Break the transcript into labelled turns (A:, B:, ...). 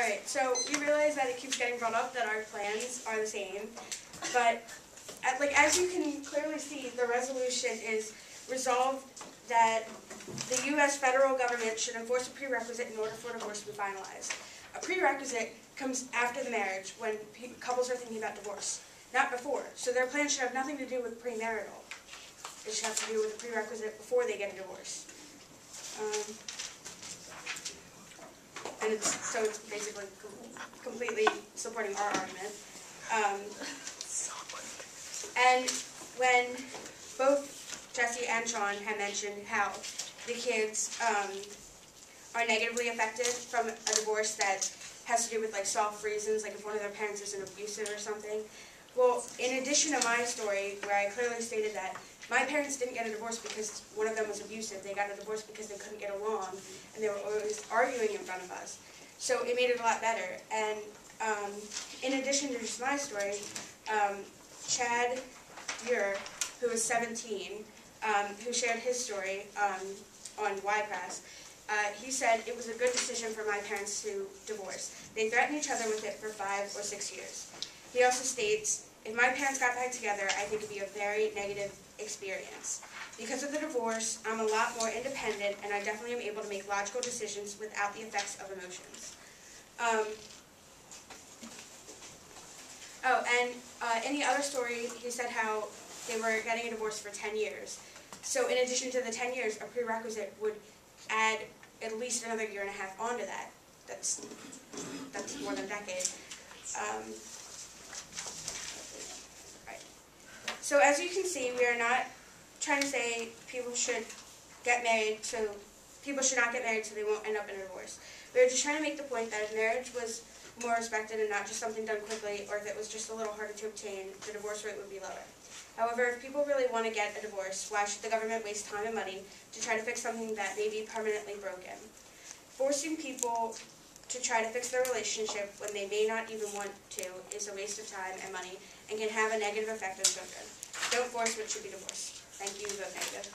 A: Alright, so we realize that it keeps getting brought up that our plans are the same, but as you can clearly see, the resolution is resolved that the U.S. federal government should enforce a prerequisite in order for divorce to be finalized. A prerequisite comes after the marriage when couples are thinking about divorce, not before. So their plan should have nothing to do with premarital. It should have to do with a prerequisite before they get a divorce. And it's basically completely supporting our argument. And when both Jesse and Sean had mentioned how the kids are negatively affected from a divorce that has to do with soft reasons, like if one of their parents is abusive or something. Well, in addition to my story, where I clearly stated that my parents didn't get a divorce because one of them was abusive, they got a divorce because they couldn't get along, and they were always arguing in front of us. So it made it a lot better. And in addition to just my story, Chad Muir, who was 17, who shared his story on YPress, he said it was a good decision for my parents to divorce. They threatened each other with it for 5 or 6 years. He also states, if my parents got back together, I think it would be a very negative experience. Because of the divorce, I'm a lot more independent, and I definitely am able to make logical decisions without the effects of emotions. In the other story, he said how they were getting a divorce for 10 years. So in addition to the 10 years, a prerequisite would add at least another year and a half onto that. That's more than a decade. Right. So as you can see, we are not trying to say people should get married, so people should not get married so they won't end up in a divorce. We're just trying to make the point that if marriage was more respected and not just something done quickly, or if it was just a little harder to obtain, the divorce rate would be lower. However, if people really want to get a divorce, why should the government waste time and money to try to fix something that may be permanently broken? Forcing people to try to fix their relationship when they may not even want to is a waste of time and money and can have a negative effect on children. Don't force what should be divorced. Thank you, vote negative.